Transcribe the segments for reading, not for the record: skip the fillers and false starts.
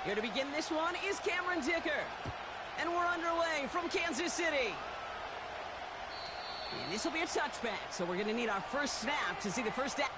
Here to begin this one is Cameron Dicker. And we're underway from Kansas City. And this will be a touchback, so we're going to need our first snap to see the first down.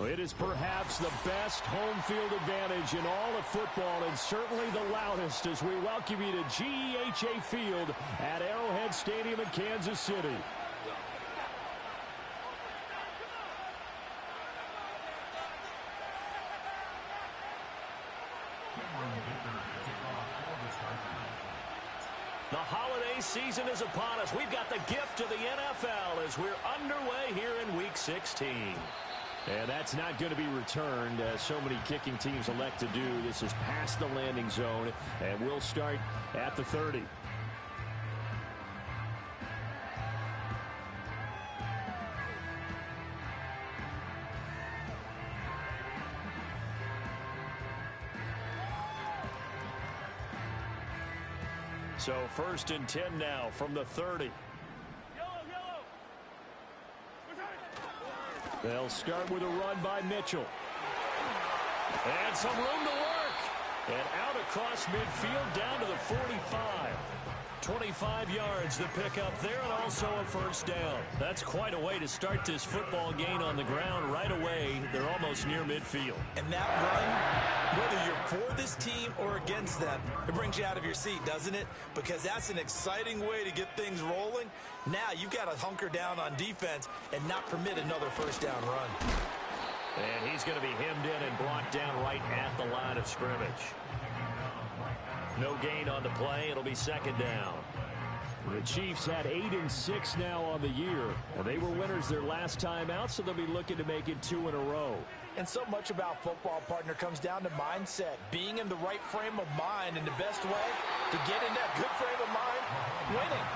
It is perhaps the best home field advantage in all of football, and certainly the loudest, as we welcome you to GEHA Field at Arrowhead Stadium in Kansas City. The holiday season is upon us. We've got the gift of the NFL as we're underway here in Week 16. And that's not going to be returned, as so many kicking teams elect to do. This is past the landing zone, and we'll start at the 30. So 1st and 10 now from the 30. They'll start with a run by Mitchell. And some room to work. And out across midfield down to the 45. 25 yards to pick up there, and also a first down. That's quite a way to start this football game on the ground right away. They're almost near midfield. And that run, whether you're for this team or against them, it brings you out of your seat, doesn't it? Because that's an exciting way to get things rolling. Now you've got to hunker down on defense and not permit another first down run. And he's going to be hemmed in and brought down right at the line of scrimmage. No gain on the play. It'll be second down. The Chiefs had 8-6 now on the year. And they were winners their last time out, so they'll be looking to make it 2 in a row. And so much about football, partner, comes down to mindset. Being in the right frame of mind, and the best way to get in that good frame of mind, winning.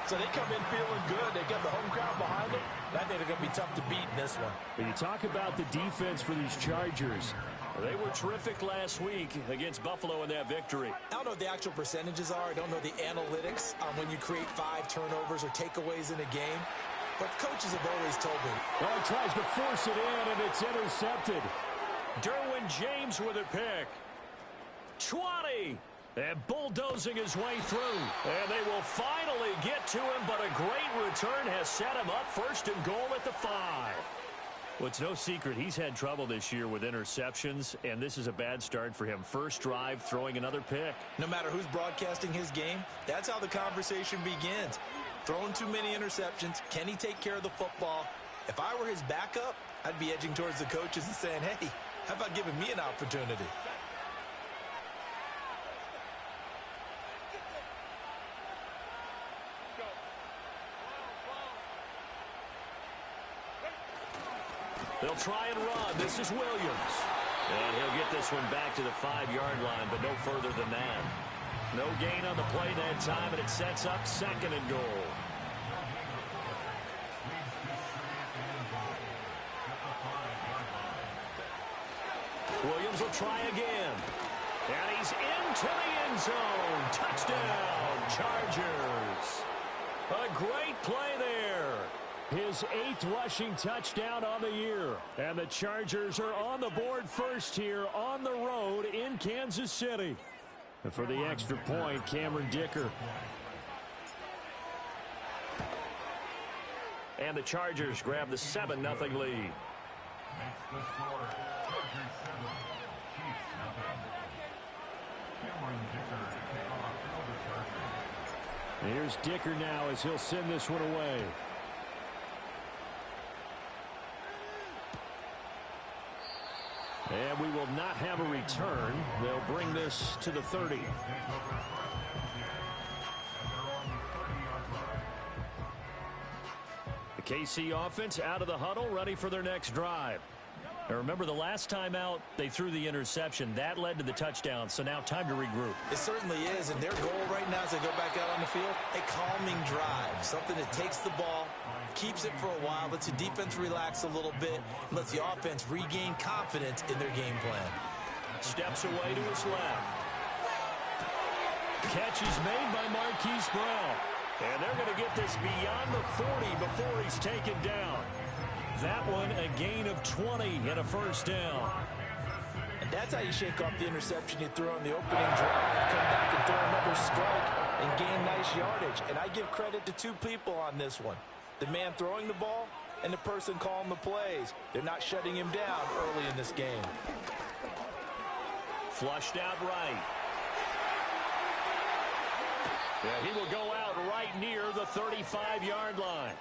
So they come in feeling good. They got the home crowd behind them. I think they're going to be tough to beat in this one. When you talk about the defense for these Chargers, they were terrific last week against Buffalo in that victory. I don't know what the actual percentages are. I don't know the analytics on when you create 5 turnovers or takeaways in a game. But coaches have always told me. Oh, he tries to force it in, and it's intercepted. Derwin James with a pick. 20. And bulldozing his way through. And they will finally get to him, but a great return has set him up 1st and goal at the 5. Well, it's no secret he's had trouble this year with interceptions, and this is a bad start for him. First drive, throwing another pick. No matter who's broadcasting his game, that's how the conversation begins. Throwing too many interceptions. Can he take care of the football? If I were his backup, I'd be edging towards the coaches and saying, hey, how about giving me an opportunity? They'll try and run. This is Williams. And he'll get this one back to the 5-yard line, but no further than that. No gain on the play that time, and it sets up 2nd and goal. Williams will try again. And he's into the end zone. Touchdown, Chargers. A great play there. His 8th rushing touchdown on the year. And the Chargers are on the board first here on the road in Kansas City. And for the extra point, Cameron Dicker. And the Chargers grab the 7-0 lead. Makes the score Chargers 7, Chiefs nothing. Cameron Dicker to kick off for the Chargers. Here's Dicker now as he'll send this one away. And we will not have a return. They'll bring this to the 30. The KC offense out of the huddle, ready for their next drive. Now remember, the last time out, they threw the interception. That led to the touchdown, so now time to regroup. It certainly is, and their goal right now as they go back out on the field, a calming drive, something that takes the ball, keeps it for a while, lets the defense relax a little bit, and lets the offense regain confidence in their game plan. Steps away to his left. Catch is made by Marquise Brown. And they're going to get this beyond the 40 before he's taken down. That one a gain of 20 and a first down. And that's how you shake off the interception you threw on the opening drive. Come back and throw another strike and gain nice yardage. And I give credit to two people on this one. The man throwing the ball and the person calling the plays. They're not shutting him down early in this game. Flushed out right. Yeah, he will go out right near the 35-yard line.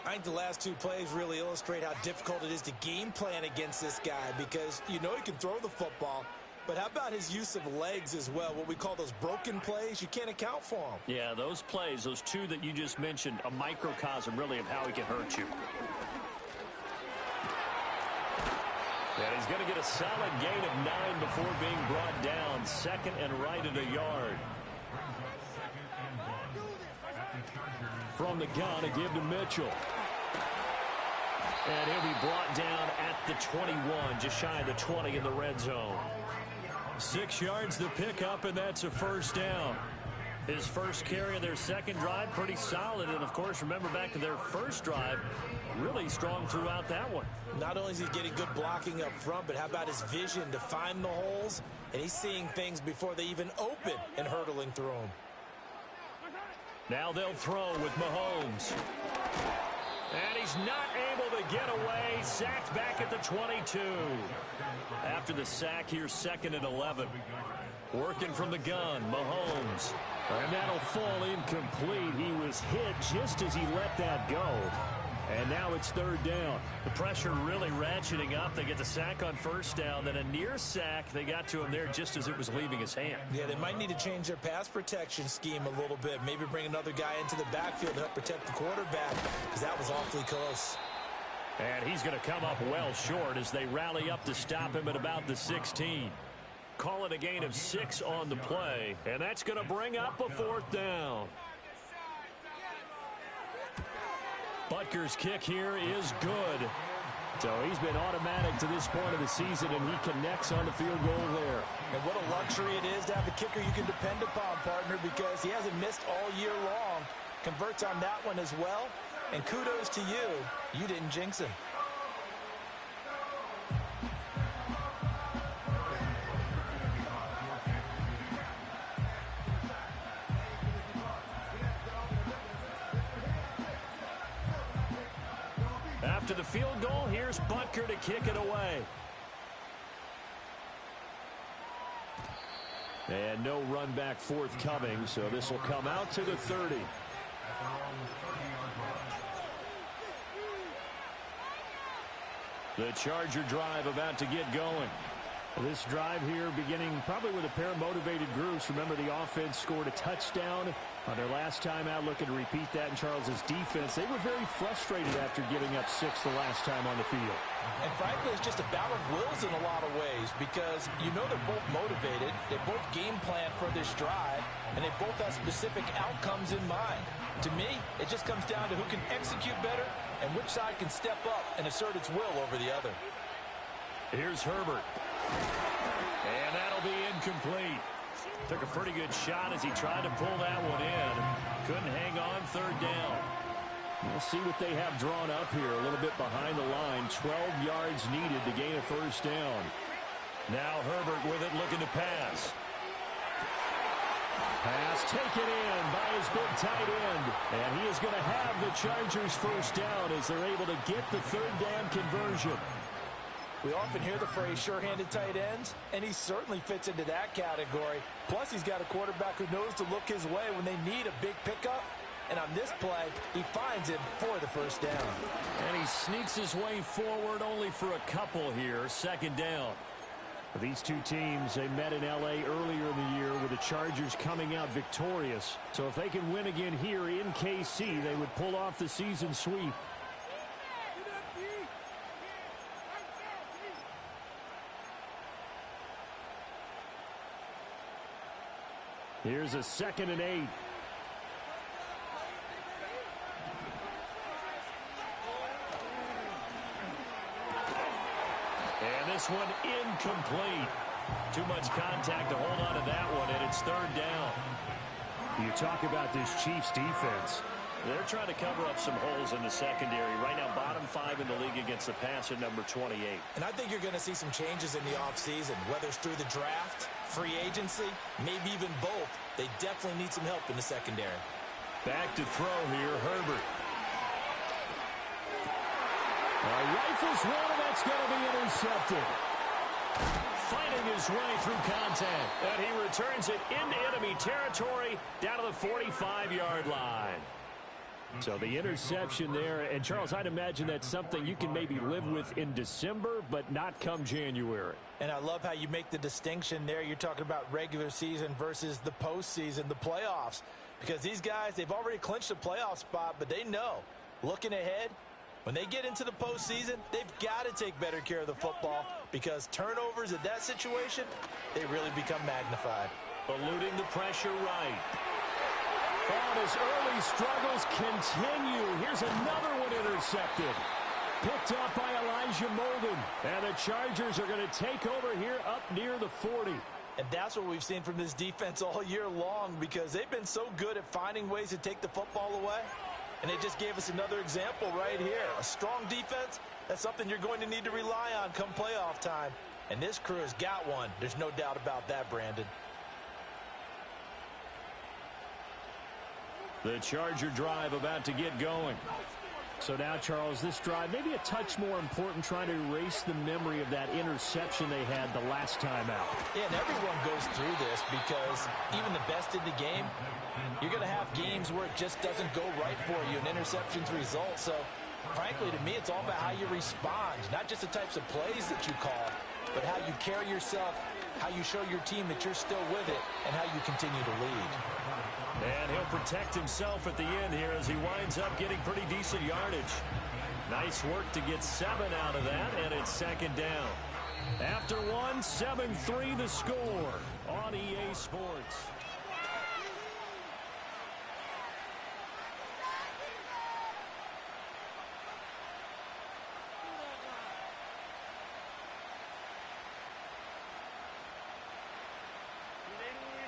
I think the last two plays really illustrate how difficult it is to game plan against this guy because you know he can throw the football, but how about his use of legs as well? What we call those broken plays, you can't account for them. Yeah, those plays, those two that you just mentioned, a microcosm really of how he can hurt you. And he's going to get a solid gain of 9 before being brought down. Second and right at a yard. From the gun, a give to Mitchell. And he'll be brought down at the 21, just shy of the 20 in the red zone. 6 yards to pick up, and that's a first down. His first carry of their second drive, pretty solid. And, of course, remember back to their first drive, really strong throughout that one. Not only is he getting good blocking up front, but how about his vision to find the holes? And he's seeing things before they even open and hurdling through them. Now they'll throw with Mahomes. And he's not able to get away. Sacked back at the 22. After the sack, here's second and 11. Working from the gun, Mahomes. And that'll fall incomplete. He was hit just as he let that go. And now it's third down. The pressure really ratcheting up. They get the sack on first down. Then a near sack. They got to him there just as it was leaving his hand. Yeah, they might need to change their pass protection scheme a little bit. Maybe bring another guy into the backfield to help protect the quarterback because that was awfully close. And he's going to come up well short as they rally up to stop him at about the 16. Call it a gain of 6 on the play. And that's going to bring up a fourth down. Butker's kick here is good. So he's been automatic to this point of the season, and he connects on the field goal there. And what a luxury it is to have a kicker you can depend upon, partner, because he hasn't missed all year long. Converts on that one as well. And kudos to you. You didn't jinx him. After the field goal, here's Butker to kick it away. And no run back forthcoming, so this will come out to the 30. The Charger drive about to get going. This drive here beginning probably with a pair of motivated groups. Remember, the offense scored a touchdown on their last time out, looking to repeat that in Charles's defense. They were very frustrated after giving up 6 the last time on the field. And frankly, it's just a battle of wills in a lot of ways because you know they're both motivated. They both game plan for this drive, and they both have specific outcomes in mind. To me, it just comes down to who can execute better and which side can step up and assert its will over the other. Here's Herbert. And that'll be incomplete. Took a pretty good shot as he tried to pull that one in. Couldn't hang on, third down. We'll see what they have drawn up here. A little bit behind the line. 12 yards needed to gain a first down. Now Herbert with it, looking to pass. Pass taken in by his big tight end. And he is going to have the Chargers first down as they're able to get the third down conversion. We often hear the phrase sure-handed tight ends, and he certainly fits into that category. Plus, he's got a quarterback who knows to look his way when they need a big pickup. And on this play, he finds him for the first down. And he sneaks his way forward only for a couple here. Second down. These two teams, they met in L.A. earlier in the year with the Chargers coming out victorious. So if they can win again here in KC, they would pull off the season sweep. Here's a 2nd and 8. And this one incomplete. Too much contact to hold on to that one, and it's third down. You talk about this Chiefs defense. They're trying to cover up some holes in the secondary. Right now, bottom 5 in the league against the pass at number 28. And I think you're going to see some changes in the offseason, whether it's through the draft, free agency, maybe even both. They definitely need some help in the secondary. Back to throw here, Herbert. Rifles one, and that's going to be intercepted. Fighting his way through contact. And he returns it into enemy territory down to the 45-yard line. So the interception there, and Charles, I'd imagine that's something you can maybe live with in December, but not come January. And I love how you make the distinction there. You're talking about regular season versus the postseason, the playoffs. Because these guys, they've already clinched a playoff spot, but they know, looking ahead, when they get into the postseason, they've got to take better care of the football because turnovers in that situation, they really become magnified. Eluding the pressure right. And his early struggles continue. Here's another one intercepted. Picked up by Elijah Molden. And the Chargers are going to take over here up near the 40. And that's what we've seen from this defense all year long because they've been so good at finding ways to take the football away. And they just gave us another example right here. A strong defense, that's something you're going to need to rely on come playoff time. And this crew has got one. There's no doubt about that, Brandon. The Charger drive about to get going. So now, Charles, this drive maybe a touch more important, trying to erase the memory of that interception they had the last time out. Yeah, and everyone goes through this because even the best in the game, you're going to have games where it just doesn't go right for you, and interceptions result. So, frankly, to me, it's all about how you respond, not just the types of plays that you call, but how you carry yourself, how you show your team that you're still with it, and how you continue to lead. And he'll protect himself at the end here as he winds up getting pretty decent yardage. Nice work to get 7 out of that, and it's second down. After one, 7-3 the score on EA Sports.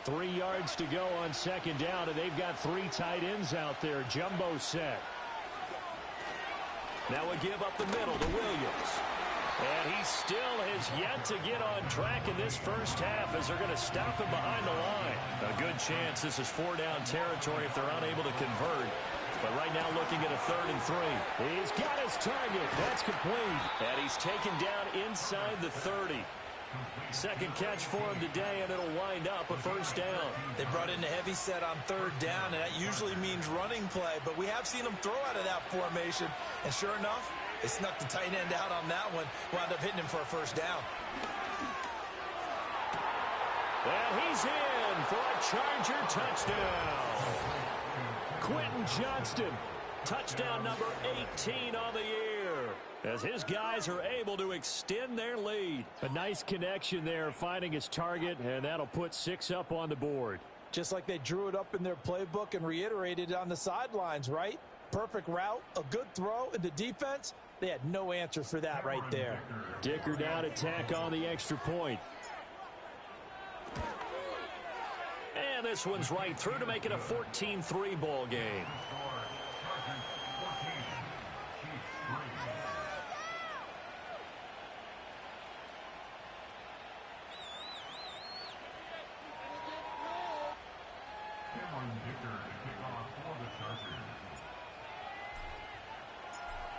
Three yards to go on second down, and they've got 3 tight ends out there. Jumbo set. Now a give up the middle to Williams. And he still has yet to get on track in this first half as they're going to stop him behind the line. A good chance this is 4-down territory if they're unable to convert. But right now looking at a 3rd and 3. He's got his target. That's complete. And he's taken down inside the 30. Second catch for him today, and it'll wind up a first down. They brought in a heavy set on 3rd down, and that usually means running play. But we have seen them throw out of that formation. And sure enough, they snuck the tight end out on that one. Wound up hitting him for a first down. And he's in for a Charger touchdown. Quentin Johnston, touchdown number 18 on the year, as his guys are able to extend their lead. A nice connection there, finding his target, and that'll put 6 up on the board. Just like they drew it up in their playbook and reiterated it on the sidelines, right? Perfect route, a good throw, and the defense, they had no answer for that right there. Dicker down to tack on the extra point. And this one's right through to make it a 14-3 ball game.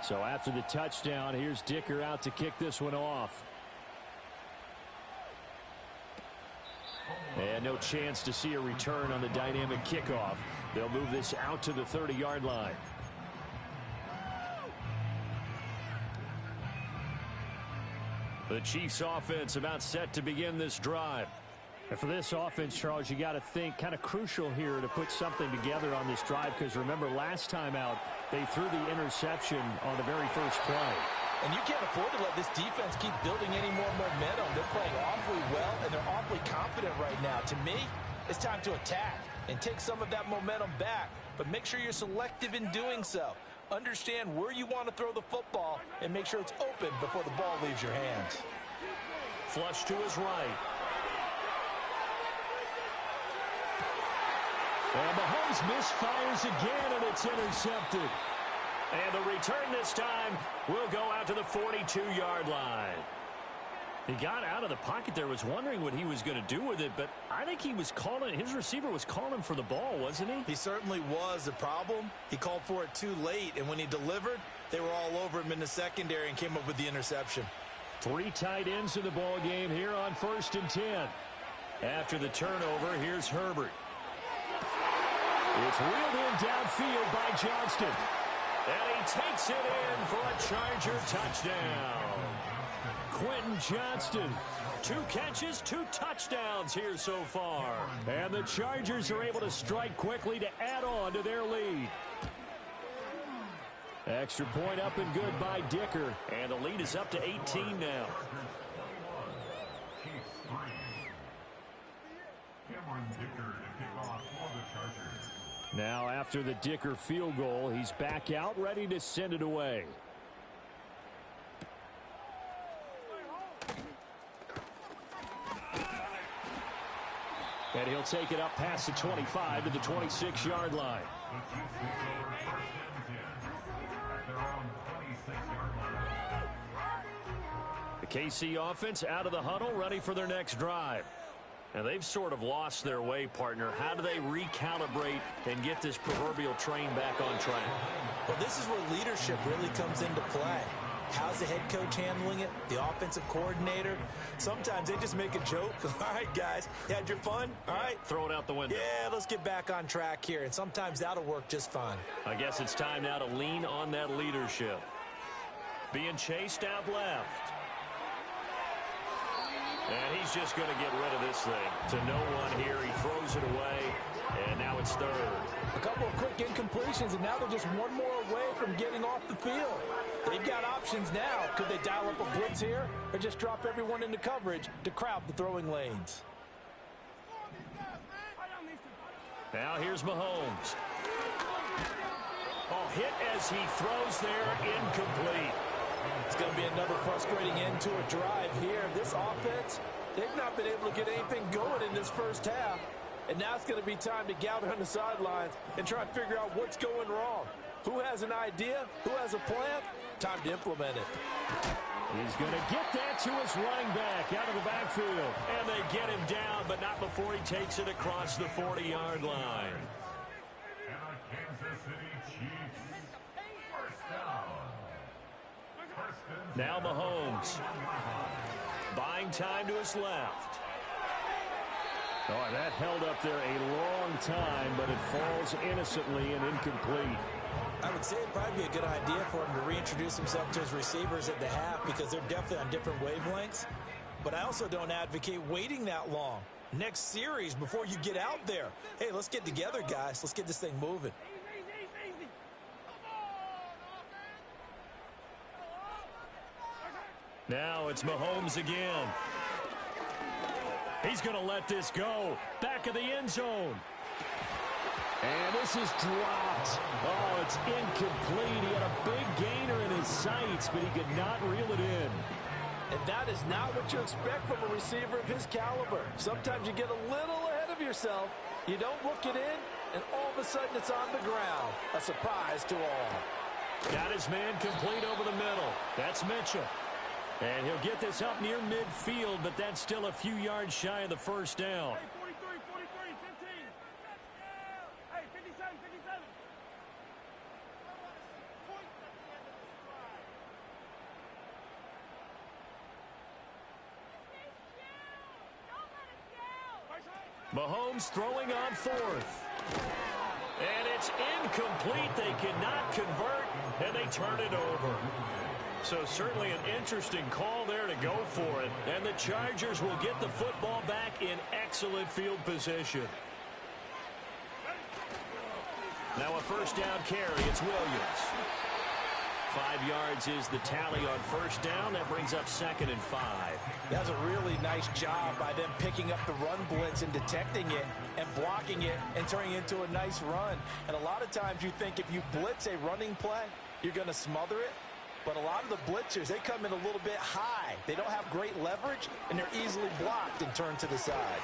So after the touchdown, here's Dicker out to kick this one off. And no chance to see a return on the dynamic kickoff. They'll move this out to the 30-yard line. The Chiefs offense about set to begin this drive. And for this offense, Charles, you got to think kind of crucial here to put something together on this drive, because remember last time out they threw the interception on the very first play. And you can't afford to let this defense keep building any more momentum. They're playing awfully well, and they're awfully confident right now. To me, it's time to attack and take some of that momentum back. But make sure you're selective in doing so. Understand where you want to throw the football and make sure it's open before the ball leaves your hands. Flush to his right. And Mahomes misfires again, and it's intercepted. And the return this time will go out to the 42-yard line. He got out of the pocket there, was wondering what he was going to do with it, but I think he was calling, his receiver was calling for the ball, wasn't he? He certainly was. The problem, he called for it too late, and when he delivered, they were all over him in the secondary and came up with the interception. 3 tight ends in the ball game here on 1st and 10. After the turnover, here's Herbert. It's reeled in downfield by Johnston. And he takes it in for a Charger touchdown. Quentin Johnston. 2 catches, 2 touchdowns here so far. And the Chargers are able to strike quickly to add on to their lead. Extra point up and good by Dicker. And the lead is up to 18 now. Now after the Dicker field goal, he's back out ready to send it away. And he'll take it up past the 25 to the 26-yard line. The KC offense out of the huddle, ready for their next drive. And they've sort of lost their way, partner. How do they recalibrate and get this proverbial train back on track? Well, this is where leadership really comes into play. How's the head coach handling it? The offensive coordinator? Sometimes they just make a joke. All right, guys, you had your fun? All right. Throw it out the window. Yeah, let's get back on track here. And sometimes that'll work just fine. I guess it's time now to lean on that leadership. Being chased out left. And he's just going to get rid of this thing. To no one here. He throws it away. And now it's 3rd. A couple of quick incompletions, and now they're just one more away from getting off the field. They've got options now. Could they dial up a blitz here or just drop everyone into coverage to crowd the throwing lanes? Now here's Mahomes. Oh, hit as he throws there, incomplete. It's going to be another frustrating end to a drive here. This offense, they've not been able to get anything going in this first half. And now it's going to be time to gather on the sidelines and try and figure out what's going wrong. Who has an idea? Who has a plan? Time to implement it. He's going to get that to his running back out of the backfield. And they get him down, but not before he takes it across the 40-yard line. Now Mahomes. Buying time to his left. Oh, that held up there a long time, but it falls innocently and incomplete. I would say it'd probably be a good idea for him to reintroduce himself to his receivers at the half because they're definitely on different wavelengths. But I also don't advocate waiting that long. Next series before you get out there. Hey, let's get together, guys. Let's get this thing moving. Now it's Mahomes again. He's going to let this go. Back of the end zone. And this is dropped. Oh, it's incomplete. He had a big gainer in his sights, but he could not reel it in. And that is not what you expect from a receiver of his caliber. Sometimes you get a little ahead of yourself. You don't look it in, and all of a sudden it's on the ground. A surprise to all. Got his man complete over the middle. That's Mitchell. And he'll get this up near midfield, but that's still a few yards shy of the first down. Hey, 43, 43, 15. Hey, 57, 57. Mahomes throwing on fourth. And it's incomplete. They cannot convert, and they turn it over. So certainly an interesting call there to go for it. And the Chargers will get the football back in excellent field position. Now a first down carry. It's Williams. 5 yards is the tally on first down. That brings up 2nd and 5. That was a really nice job by them picking up the run blitz and detecting it and blocking it and turning it into a nice run. And a lot of times you think if you blitz a running play, you're going to smother it. But a lot of the blitzers, they come in a little bit high. They don't have great leverage, and they're easily blocked and turned to the side.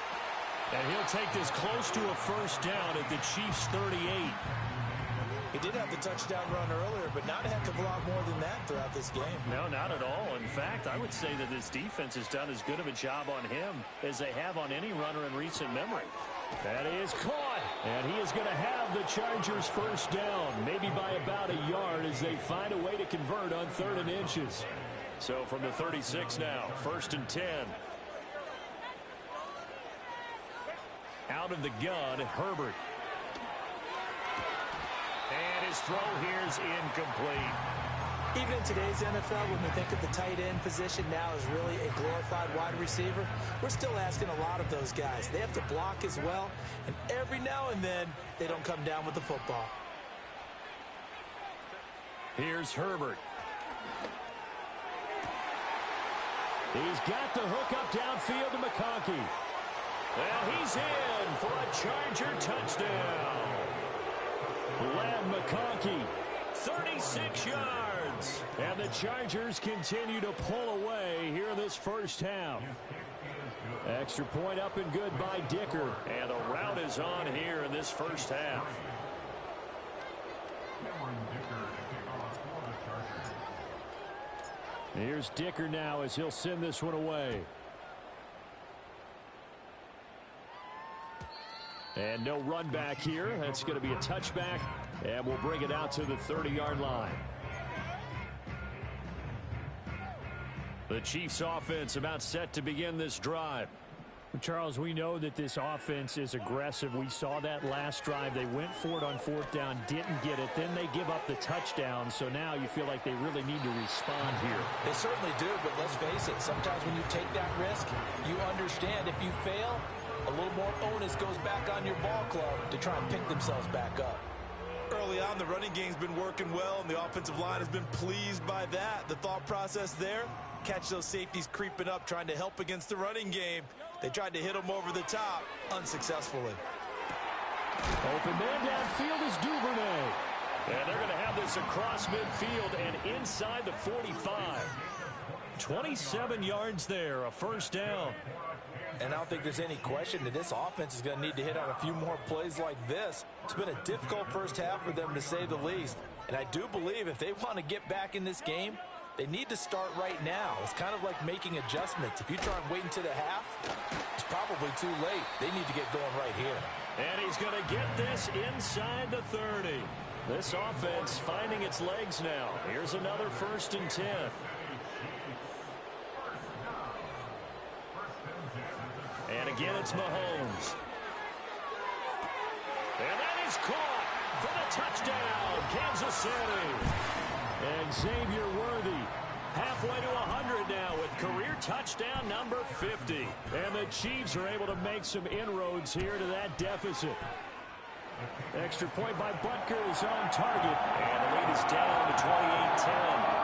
And he'll take this close to a first down at the Chiefs' 38. He did have the touchdown run earlier, but not a heck of a lot more than that throughout this game. No, not at all. In fact, I would say that this defense has done as good of a job on him as they have on any runner in recent memory. That is caught, and he is going to have the Chargers first down, maybe by about a yard as they find a way to convert on 3rd and inches. So from the 36 now, 1st and 10. Out of the gun, Herbert. And his throw here is incomplete. Even in today's NFL, when we think of the tight end position now as really a glorified wide receiver, we're still asking a lot of those guys. They have to block as well, and every now and then, they don't come down with the football. Here's Herbert. He's got the hook up downfield to McConkey. Well, he's in for a Charger touchdown. Led McConkey, 36 yards. And the Chargers continue to pull away here in this first half. Extra point up and good by Dicker. And the route is on here in this first half. Here's Dicker now as he'll send this one away. And no run back here. That's going to be a touchback, and we'll bring it out to the 30-yard line. The Chiefs offense about set to begin this drive. Charles, we know that this offense is aggressive. We saw that last drive. They went for it on 4th down, didn't get it. Then they give up the touchdown. So now you feel like they really need to respond here. They certainly do, but let's face it. Sometimes when you take that risk, you understand if you fail, a little more onus goes back on your ball club to try and pick themselves back up. Early on, the running game's been working well, and the offensive line has been pleased by that. The thought process there, catch those safeties creeping up, trying to help against the running game. They tried to hit them over the top, unsuccessfully. Open man downfield is Duvernay. And they're going to have this across midfield and inside the 45. 27 yards there, a first down. And I don't think there's any question that this offense is going to need to hit on a few more plays like this. It's been a difficult first half for them, to say the least. And I do believe if they want to get back in this game, they need to start right now. It's kind of like making adjustments. If you try and wait until the half, it's probably too late. They need to get going right here. And he's going to get this inside the 30. This offense finding its legs now. Here's another 1st and 10. And again, it's Mahomes. And that is caught for the touchdown, Kansas City. And Xavier Worthy halfway to 100 now with career touchdown number 50. And the Chiefs are able to make some inroads here to that deficit. Extra point by Butker is on target. And the lead is down to 28-10.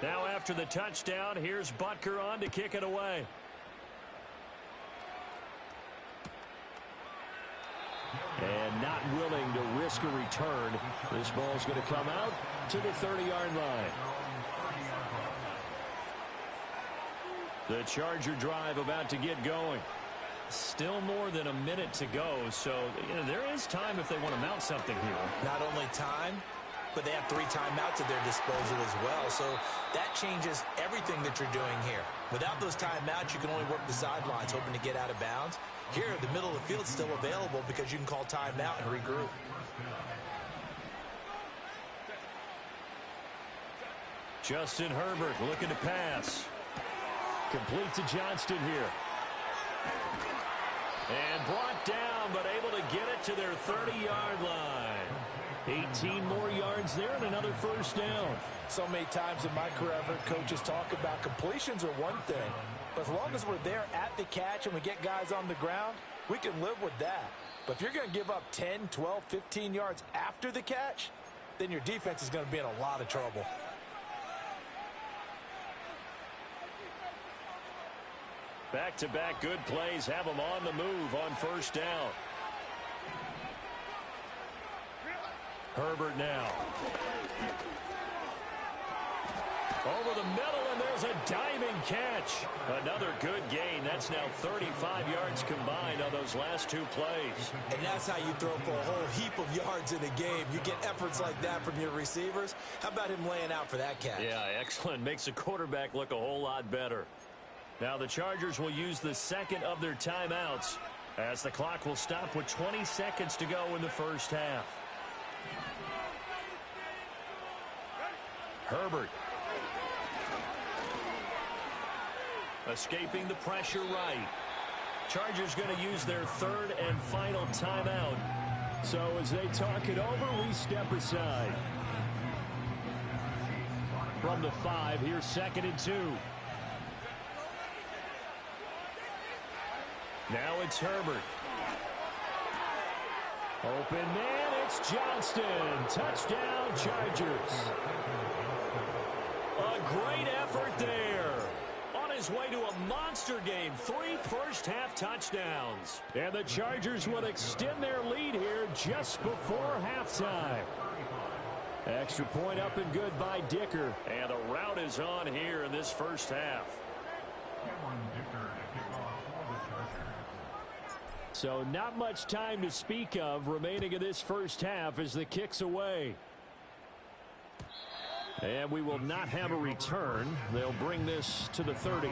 Now after the touchdown, here's Butker on to kick it away. And not willing to risk a return. This ball's going to come out to the 30-yard line. The Charger drive about to get going. Still more than a minute to go, so there is time if they want to mount something here. Not only time, but they have 3 timeouts at their disposal as well. So that changes everything that you're doing here. Without those timeouts, you can only work the sidelines, hoping to get out of bounds. Here, the middle of the field is still available because you can call timeout and regroup. Justin Herbert looking to pass. Complete to Johnston here. And brought down, but able to get it to their 30-yard line. 18 more yards there and another first down. So many times in my career, I've heard coaches talk about completions are one thing. But as long as we're there at the catch and we get guys on the ground, we can live with that. But if you're going to give up 10, 12, 15 yards after the catch, then your defense is going to be in a lot of trouble. Back-to-back good plays have them on the move on first down. Herbert now. Over the middle, and there's a diving catch. Another good gain. That's now 35 yards combined on those last two plays. And that's how you throw for a whole heap of yards in a game. You get efforts like that from your receivers. How about him laying out for that catch? Yeah, excellent. Makes the quarterback look a whole lot better. Now the Chargers will use the second of their timeouts as the clock will stop with 20 seconds to go in the first half. Herbert. Escaping the pressure right. Chargers going to use their third and final timeout. So as they talk it over, we step aside. From the 5, here's 2nd and 2. Now it's Herbert. Open man, it's Johnston. Touchdown, Chargers. A great effort there. On his way to a monster game, 3 first-half touchdowns. And the Chargers will extend their lead here just before halftime. Extra point up and good by Dicker. And the route is on here in this first half. So not much time to speak of remaining in this first half as the kick's away. And we will not have a return. They'll bring this to the 30.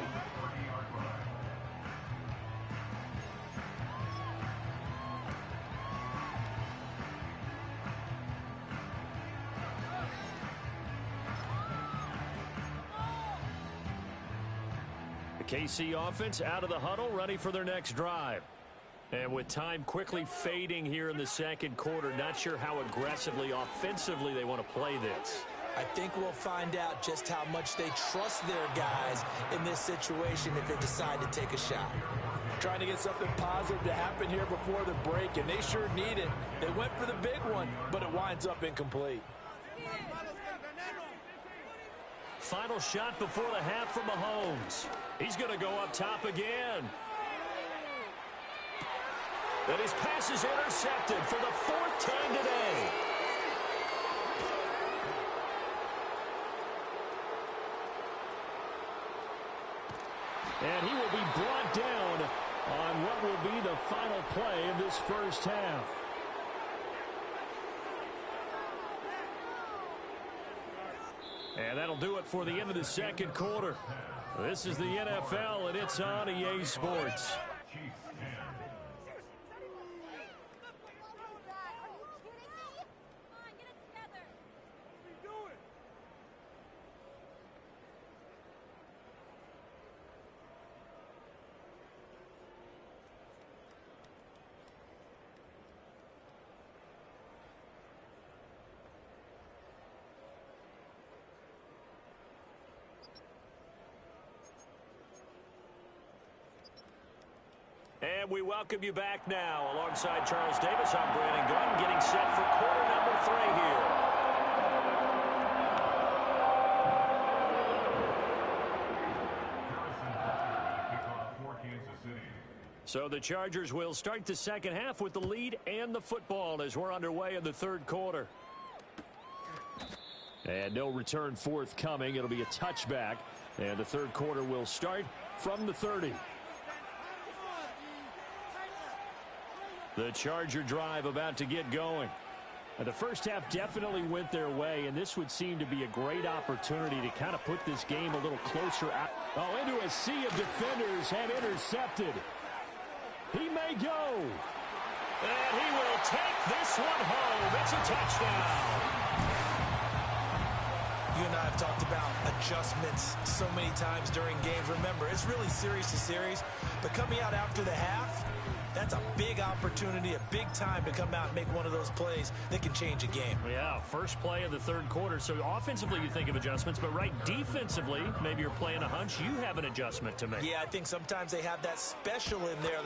The KC offense out of the huddle, ready for their next drive. And with time quickly fading here in the second quarter, not sure how aggressively, offensively they want to play this. I think we'll find out just how much they trust their guys in this situation if they decide to take a shot. Trying to get something positive to happen here before the break, and they sure need it. They went for the big one, but it winds up incomplete. Final shot before the half from Mahomes. He's going to go up top again. And his pass is intercepted for the 4th time today. And he will be brought down on what will be the final play of this first half. And that'll do it for the end of the second quarter. This is the NFL, and it's on EA Sports. And we welcome you back now. Alongside Charles Davis, I'm Brandon Gunn, getting set for quarter number 3 here. So the Chargers will start the second half with the lead and the football as we're underway in the third quarter. And no return forthcoming. It'll be a touchback. And the third quarter will start from the 30. The Charger drive about to get going. And the first half definitely went their way, and this would seem to be a great opportunity to kind of put this game a little closer out. Oh, into a sea of defenders and intercepted. He may go. And he will take this one home. It's a touchdown. You and I have talked about adjustments so many times during games. Remember, it's really series to series, but coming out after the half, that's a big opportunity, a big time to come out and make one of those plays that can change a game. Yeah, first play of the third quarter. So offensively, you think of adjustments, but right defensively, maybe you're playing a hunch. You have an adjustment to make. Yeah, I think sometimes they have that special in there.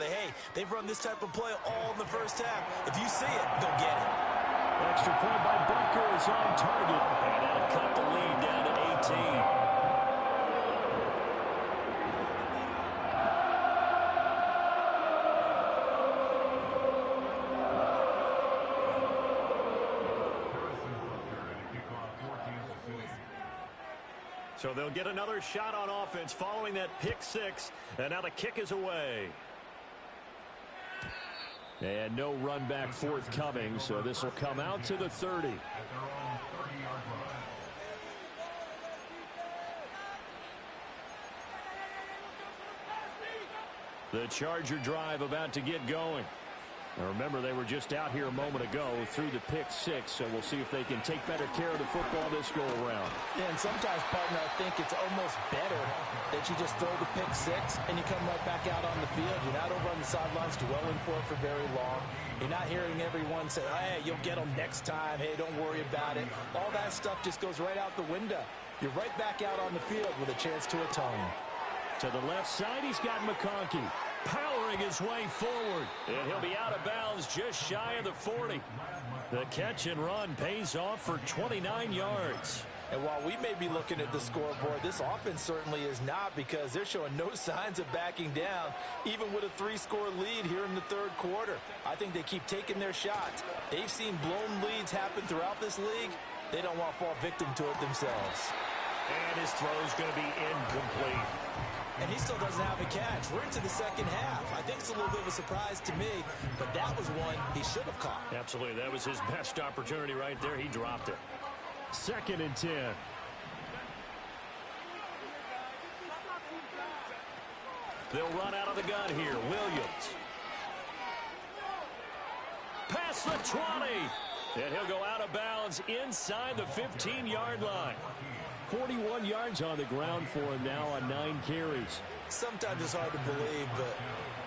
They've run this type of play all in the first half. If you see it, go get it. Extra point by Butker is on target. And that'll cut the lead down to 18. So they'll get another shot on offense following that pick six. And now the kick is away. And no run back forthcoming, so this will come out to the 30. The Charger drive about to get going. Now remember, they were just out here a moment ago through the pick six, so we'll see if they can take better care of the football this go-around. Yeah, and sometimes, partner, I think it's almost better that you just throw the pick six and you come right back out on the field. You're not over on the sidelines dwelling for it for very long. You're not hearing everyone say, hey, you'll get them next time. Hey, don't worry about it. All that stuff just goes right out the window. You're right back out on the field with a chance to atone. To the left side, he's got McConkey powering his way forward. And he'll be out of bounds just shy of the 40. The catch and run pays off for 29 yards. And while we may be looking at the scoreboard, this offense certainly is not, because they're showing no signs of backing down, even with a 3-score lead here in the third quarter. I think they keep taking their shots. They've seen blown leads happen throughout this league. They don't want to fall victim to it themselves. And his throw is going to be incomplete. And he still doesn't have a catch. We're into the second half. I think it's a little bit of a surprise to me, but that was one he should have caught. Absolutely. That was his best opportunity right there. He dropped it. 2nd and 10. They'll run out of the gun here. Williams. Past the 20. And he'll go out of bounds inside the 15-yard line. 41 yards on the ground for him now on 9 carries. Sometimes it's hard to believe, but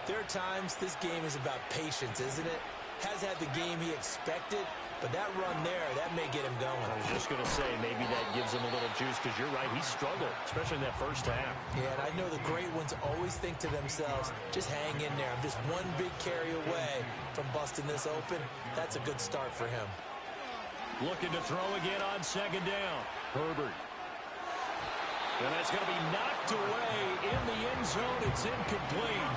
there are times this game is about patience, isn't it? Has had the game he expected, but that run there, that may get him going. I was just going to say, maybe that gives him a little juice, because you're right, he struggled, especially in that first half. Yeah, and I know the great ones always think to themselves, just hang in there. I'm just one big carry away from busting this open. That's a good start for him. Looking to throw again on 2nd down. Herbert. And that's going to be knocked away in the end zone. It's incomplete.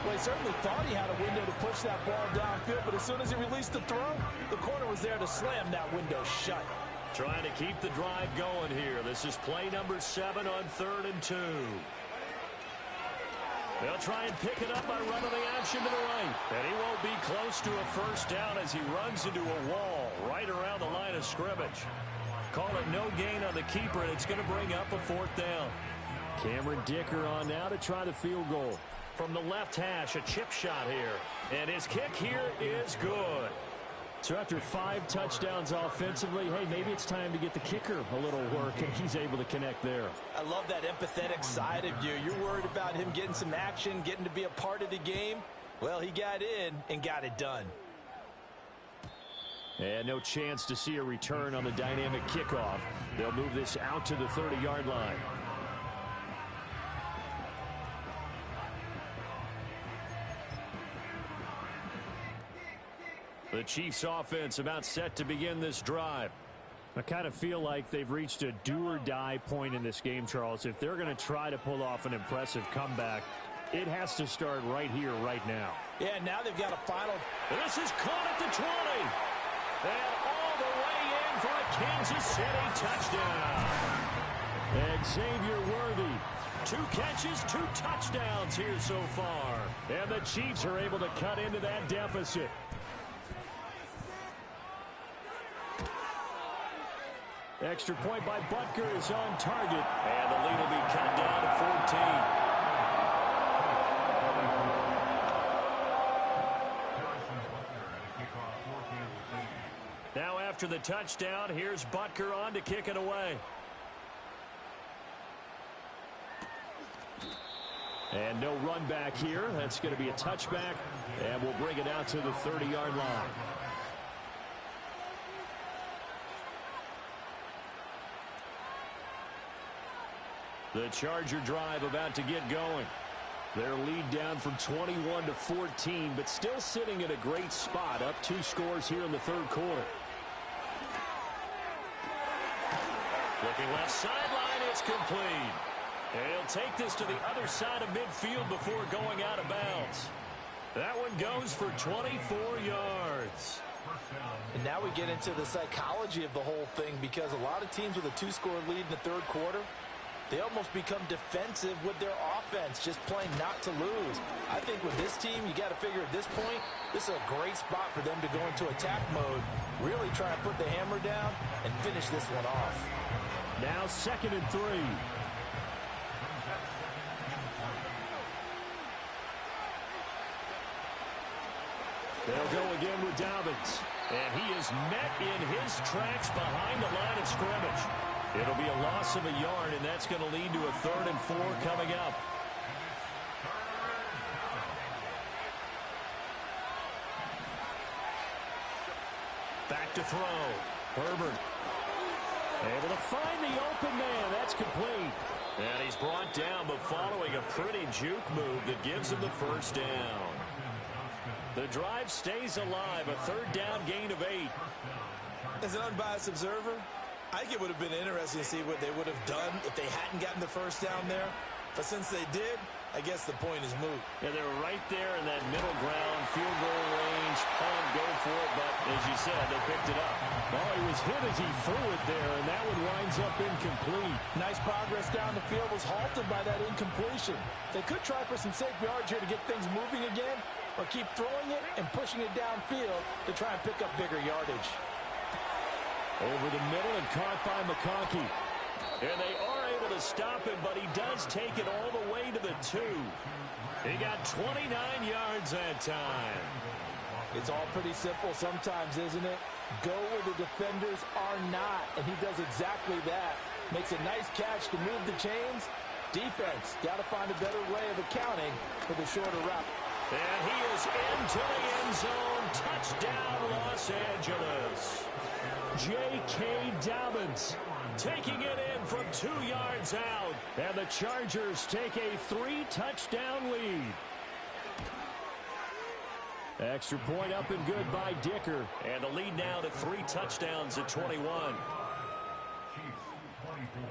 Well, he certainly thought he had a window to push that ball downfield, but as soon as he released the throw, the corner was there to slam that window shut. Trying to keep the drive going here. This is play number 7 on 3rd and 2. They'll try and pick it up by running the action to the right. And he won't be close to a first down as he runs into a wall right around the line of scrimmage. Call it no gain on the keeper, and it's going to bring up a 4th down. Cameron Dicker on now to try the field goal. From the left hash, a chip shot here. And his kick here is good. So after 5 touchdowns offensively, hey, maybe it's time to get the kicker a little work, and he's able to connect there. I love that empathetic side of you. You're worried about him getting some action, getting to be a part of the game. Well, he got in and got it done. And no chance to see a return on the dynamic kickoff. They'll move this out to the 30-yard line. The Chiefs offense about set to begin this drive. I kind of feel like they've reached a do-or-die point in this game, Charles. If they're going to try to pull off an impressive comeback, it has to start right here, right now. Yeah, now they've got a final. This is caught at the 20. And all the way in for a Kansas City touchdown. And Xavier Worthy, 2 catches, 2 touchdowns here so far. And the Chiefs are able to cut into that deficit. Extra point by Butker is on target. And the lead will be cut down to 14. Now after the touchdown, here's Butker on to kick it away. And no run back here. That's going to be a touchback, and we'll bring it out to the 30-yard line. The Charger drive about to get going. Their lead down from 21 to 14, but still sitting in a great spot, up 2 scores here in the third quarter. Looking left sideline, it's complete. And he'll take this to the other side of midfield before going out of bounds. That one goes for 24 yards. And now we get into the psychology of the whole thing, because a lot of teams with a 2-score lead in the third quarter, they almost become defensive with their offense, just playing not to lose. I think with this team, you got to figure at this point, this is a great spot for them to go into attack mode, really try and put the hammer down and finish this one off. Now 2nd and 3. They'll go again with Dobbins. And he is met in his tracks behind the line of scrimmage. It'll be a loss of a yard, and that's going to lead to a 3rd and 4 coming up. Back to throw. Herbert able to find the open man. That's complete. And he's brought down, but following a pretty juke move that gives him the first down. The drive stays alive. A 3rd down gain of 8. As an unbiased observer, I think it would have been interesting to see what they would have done if they hadn't gotten the first down there. But since they did, I guess the point is moot. Yeah, they were right there in that middle ground, field goal range, punt, go for it, but as you said, they picked it up. Oh, he was hit as he threw it there, and that one winds up incomplete. Nice progress down the field, was halted by that incompletion. They could try for some safe yards here to get things moving again, or keep throwing it and pushing it downfield to try and pick up bigger yardage. Over the middle and caught by McConkey. And they are able to stop him, but he does take it all the way to the 2. He got 29 yards that time. It's all pretty simple sometimes, isn't it? Go where the defenders are not, and he does exactly that. Makes a nice catch to move the chains. Defense, got to find a better way of accounting for the shorter route. And he is into the end zone. Touchdown, Los Angeles. J.K. Dobbins taking it in from 2 yards out. And the Chargers take a 3-touchdown lead. Extra point up and good by Dicker. And the lead now to 3 touchdowns at 21. Chiefs 24.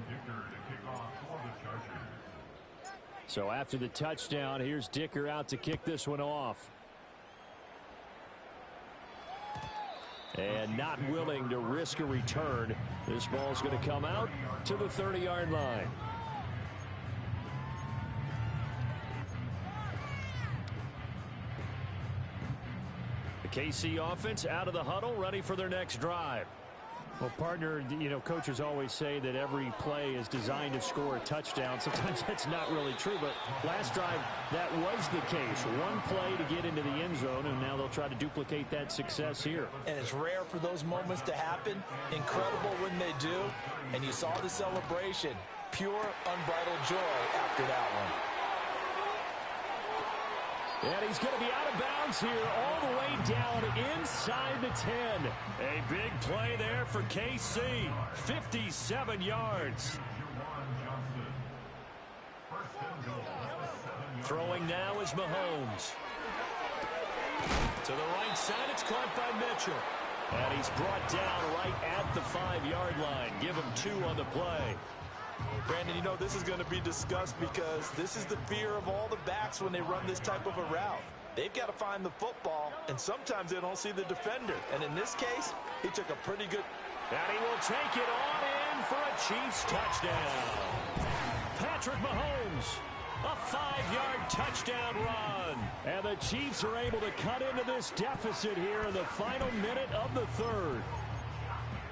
Dicker to kick off for the Chargers. So after the touchdown, here's Dicker out to kick this one off. And not willing to risk a return. This ball's going to come out to the 30-yard line. The KC offense out of the huddle, ready for their next drive. Well, partner, you know, coaches always say that every play is designed to score a touchdown. Sometimes that's not really true, but last drive, that was the case. One play to get into the end zone, and now they'll try to duplicate that success here. And it's rare for those moments to happen. Incredible when they do. And you saw the celebration. Pure, unbridled joy after that one. And he's going to be out of bounds here all the way down inside the 10. A big play there for KC. 57 yards. Throwing now is Mahomes. To the right side, it's caught by Mitchell. And he's brought down right at the 5-yard line. Give him 2 on the play. Brandon, you know this is going to be discussed because this is the fear of all the backs when they run this type of a route. They've got to find the football, and sometimes they don't see the defender. And in this case, he took a pretty good... And he will take it on in for a Chiefs touchdown. Patrick Mahomes, a 5-yard touchdown run. And the Chiefs are able to cut into this deficit here in the final minute of the third.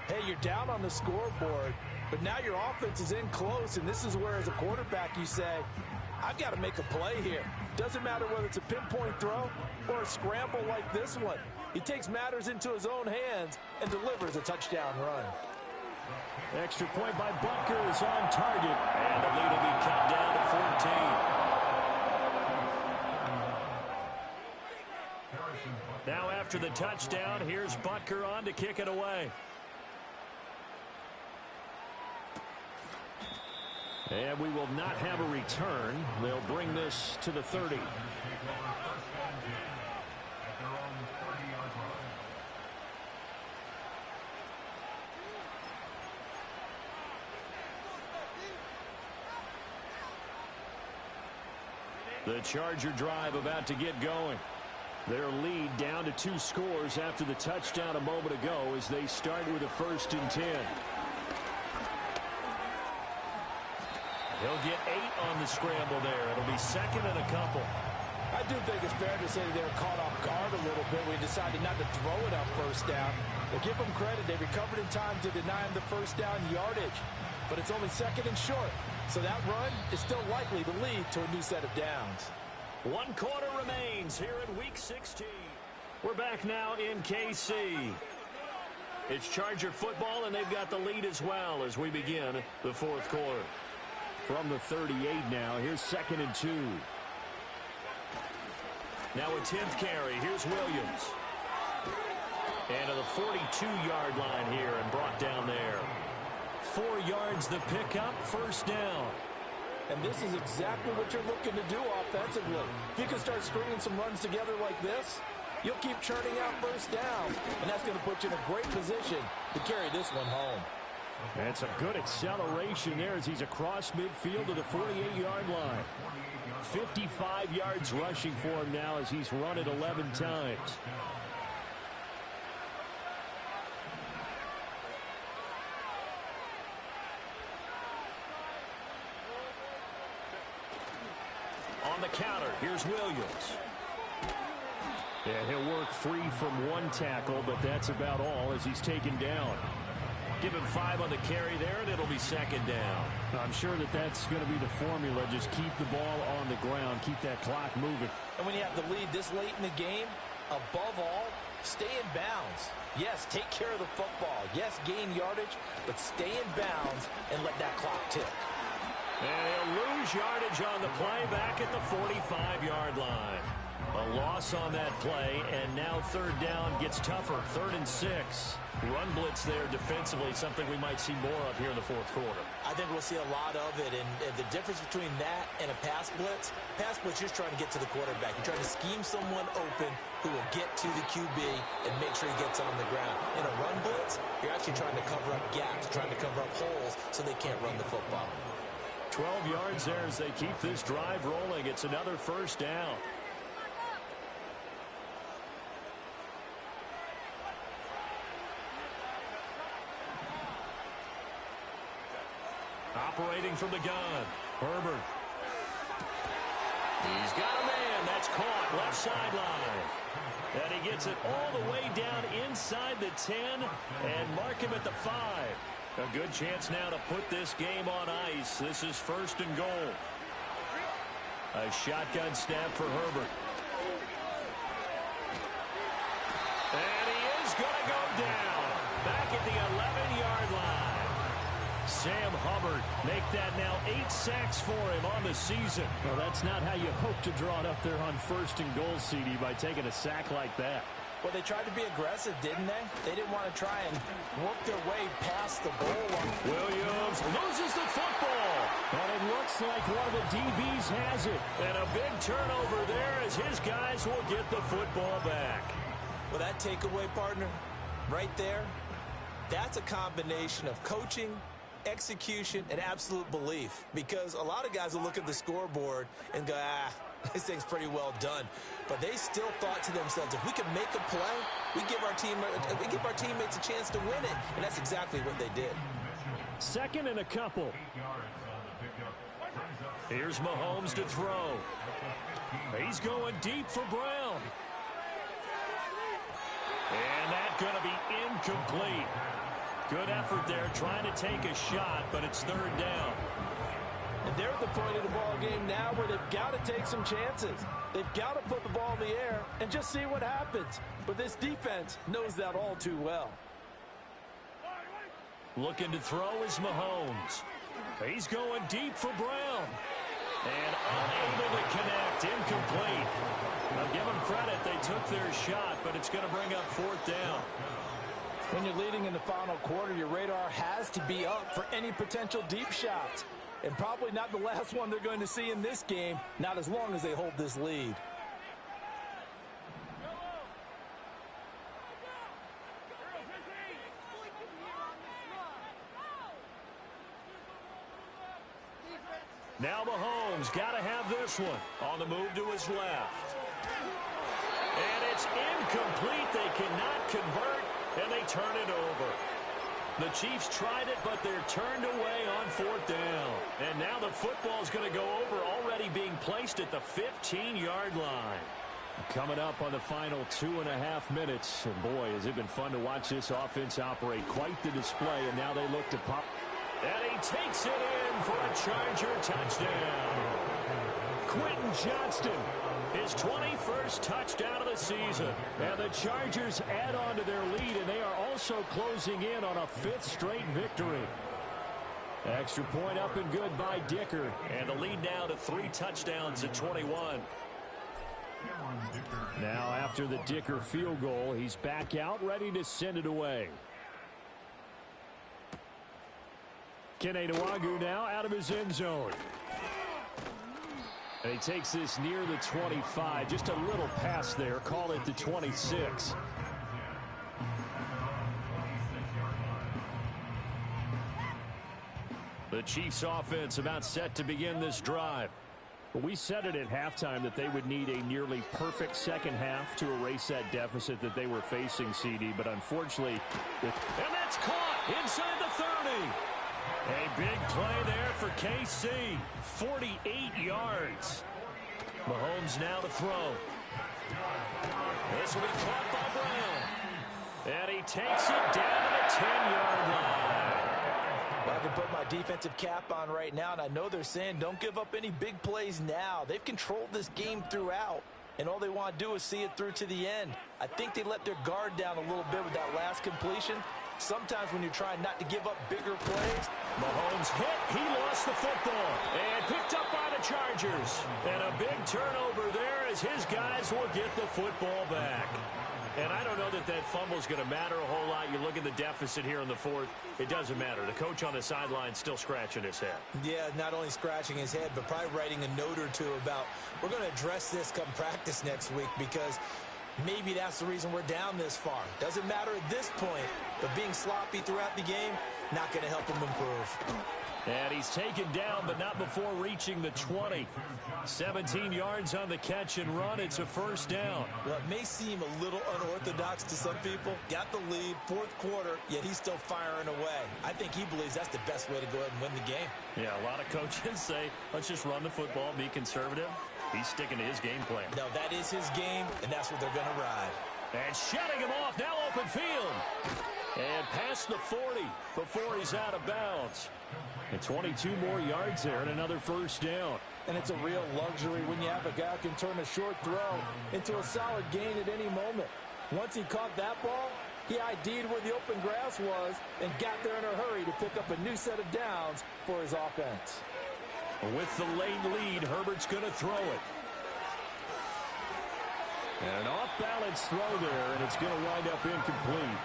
Hey, you're down on the scoreboard, but now your offense is in close, and this is where, as a quarterback, you say, I've got to make a play here. Doesn't matter whether it's a pinpoint throw or a scramble like this one. He takes matters into his own hands and delivers a touchdown run. Extra point by Butker is on target. And the lead will be cut down to 14. Now after the touchdown, here's Butker on to kick it away. And we will not have a return. They'll bring this to the 30. The Charger drive about to get going. Their lead down to 2 scores after the touchdown a moment ago as they start with a 1st and 10. He'll get 8 on the scramble there. It'll be 2nd and a couple. I do think it's fair to say they were caught off guard a little bit. We decided not to throw it on 1st down. But give them credit. They recovered in time to deny him the 1st down yardage. But it's only 2nd and short. So that run is still likely to lead to a new set of downs. 1 quarter remains here in Week 16. We're back now in KC. It's Charger football, and they've got the lead as well as we begin the 4th quarter. From the 38 now, here's 2nd and 2. Now a 10th carry. Here's Williams. And to the 42-yard line here and brought down there. 4 yards the pickup, 1st down. And this is exactly what you're looking to do offensively. If you can start stringing some runs together like this, you'll keep churning out 1st down. And that's going to put you in a great position to carry this one home. That's a good acceleration there as he's across midfield to the 48-yard line. 55 yards rushing for him now as he's run it 11 times. On the counter, here's Williams. Yeah, he'll work free from 1 tackle, but that's about all as he's taken down. Give him 5 on the carry there, and it'll be 2nd down. I'm sure that that's going to be the formula. Just keep the ball on the ground. Keep that clock moving. And when you have the lead this late in the game, above all, stay in bounds. Yes, take care of the football. Yes, gain yardage, but stay in bounds and let that clock tick. And he'll lose yardage on the play back at the 45-yard line. A loss on that play, and now 3rd down gets tougher. 3rd and 6. Run blitz there defensively, something we might see more of here in the 4th quarter. I think we'll see a lot of it, and the difference between that and a pass blitz, you're just trying to get to the quarterback. You're trying to scheme someone open who will get to the QB and make sure he gets on the ground. In a run blitz, you're actually trying to cover up gaps, trying to cover up holes so they can't run the football. 12 yards there as they keep this drive rolling. It's another 1st down. Operating from the gun, Herbert. He's got a man. That's caught left sideline. And he gets it all the way down inside the 10 and mark him at the 5. A good chance now to put this game on ice. This is 1st and goal. A shotgun snap for Herbert. And he is going to go down. Back at the 11-yard line. Sam Hubbard make that now 8 sacks for him on the season. Well, that's not how you hope to draw it up there on 1st and goal, CD, by taking a sack like that. Well, they tried to be aggressive, didn't they? They didn't want to try and work their way past the goal line. Williams loses the football. And it looks like one of the DBs has it. And a big turnover there as his guys will get the football back. Well, that takeaway, partner, right there, that's a combination of coaching, execution, and absolute belief. Because a lot of guys will look at the scoreboard and go, this thing's pretty well done. But they still thought to themselves, if we can make a play, we give our teammates a chance to win it. And that's exactly what they did. 2nd and a couple. Here's Mahomes to throw. He's going deep for Brown. And that's going to be incomplete. Good effort there trying to take a shot, but it's 3rd down. And they're at the point of the ball game now where they've got to take some chances. They've got to put the ball in the air and just see what happens. But this defense knows that all too well. Looking to throw is Mahomes. He's going deep for Brown. And unable to connect. Incomplete. I'll give them credit. They took their shot, but it's going to bring up 4th down. When you're leading in the final quarter, your radar has to be up for any potential deep shots. And probably not the last one they're going to see in this game, not as long as they hold this lead. Now Mahomes got to have this one on the move to his left. And it's incomplete. They cannot convert, and they turn it over. The Chiefs tried it, but they're turned away on 4th down. And now the football is going to go over, already being placed at the 15-yard line. Coming up on the final 2.5 minutes. And boy, has it been fun to watch this offense operate. Quite the display, and now they look to pop. And he takes it in for a Charger touchdown. Quentin Johnston, his 21st touchdown of the season. And the Chargers add on to their lead, and they are also closing in on a 5th straight victory. Extra point up and good by Dicker. And the lead now to 3 touchdowns at 21. Now after the Dicker field goal, he's back out ready to send it away. Kene Nwangwu now out of his end zone. And he takes this near the 25. Just a little pass there. Call it the 26. The Chiefs offense about set to begin this drive. We said it at halftime that they would need a nearly perfect second half to erase that deficit that they were facing, CD. But unfortunately, and that's caught inside the 30. A big play there for KC. 48 yards. Mahomes now to throw. This will be caught by Brown. And he takes it down to the 10-yard line. Well, I can put my defensive cap on right now, and I know they're saying don't give up any big plays now. They've controlled this game throughout, and all they want to do is see it through to the end. I think they let their guard down a little bit with that last completion. Sometimes when you're trying not to give up bigger plays. Mahomes hit. He lost the football. And picked up by the Chargers. And a big turnover there as his guys will get the football back. And I don't know that that fumble is going to matter a whole lot. You look at the deficit here in the 4th. It doesn't matter. The coach on the sideline still scratching his head. Yeah, not only scratching his head, but probably writing a note or two about we're going to address this come practice next week because maybe that's the reason we're down this far. Doesn't matter at this point, but being sloppy throughout the game, not going to help him improve. And he's taken down, but not before reaching the 20. 17 yards on the catch and run. It's a 1st down. Well, it may seem a little unorthodox to some people. Got the lead, 4th quarter, yet he's still firing away. I think he believes that's the best way to go ahead and win the game. Yeah, a lot of coaches say, let's just run the football, be conservative. He's sticking to his game plan. No, that is his game, and that's what they're going to ride. And shutting him off, now open field. And past the 40 before he's out of bounds. And 22 more yards there and another 1st down. And it's a real luxury when you have a guy who can turn a short throw into a solid gain at any moment. Once he caught that ball, he ID'd where the open grass was and got there in a hurry to pick up a new set of downs for his offense. With the late lead, Herbert's going to throw it. And an off-balance throw there, and it's going to wind up incomplete.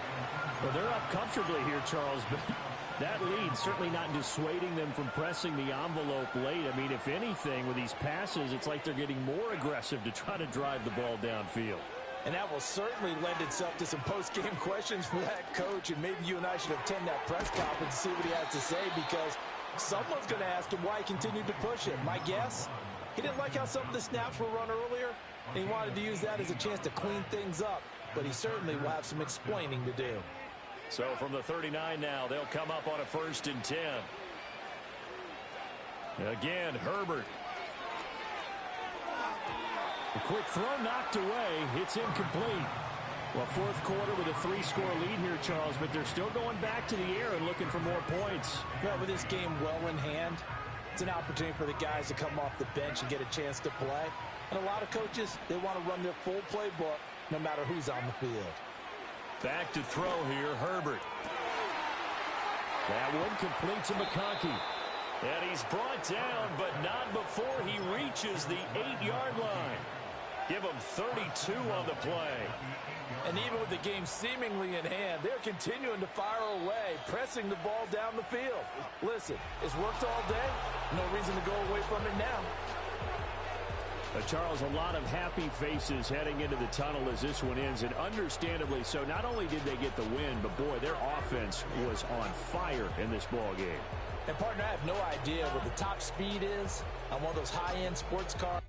Well, they're up comfortably here, Charles, but that lead certainly not dissuading them from pressing the envelope late. I mean, if anything, with these passes, it's like they're getting more aggressive to try to drive the ball downfield. And that will certainly lend itself to some post-game questions for that coach, and maybe you and I should attend that press conference and see what he has to say, because someone's going to ask him why he continued to push it. My guess, he didn't like how some of the snaps were run earlier, and he wanted to use that as a chance to clean things up, but he certainly will have some explaining to do. So from the 39 now, they'll come up on a 1st and 10. Again, Herbert. A quick throw knocked away. It's incomplete. Well, 4th quarter with a 3-score lead here, Charles, but they're still going back to the air and looking for more points. Well, with this game well in hand, It's an opportunity for the guys to come off the bench and get a chance to play. And a lot of coaches, they want to run their full playbook no matter who's on the field. Back to throw here, Herbert. That one complete to McConkey. And he's brought down, but not before he reaches the 8-yard line. Give him 32 on the play. And even with the game seemingly in hand, they're continuing to fire away, pressing the ball down the field. Listen, it's worked all day. No reason to go away from it now. Charles, a lot of happy faces heading into the tunnel as this one ends, and understandably so. Not only did they get the win, but boy, their offense was on fire in this ball game. And partner, I have no idea what the top speed is on one of those high-end sports cars.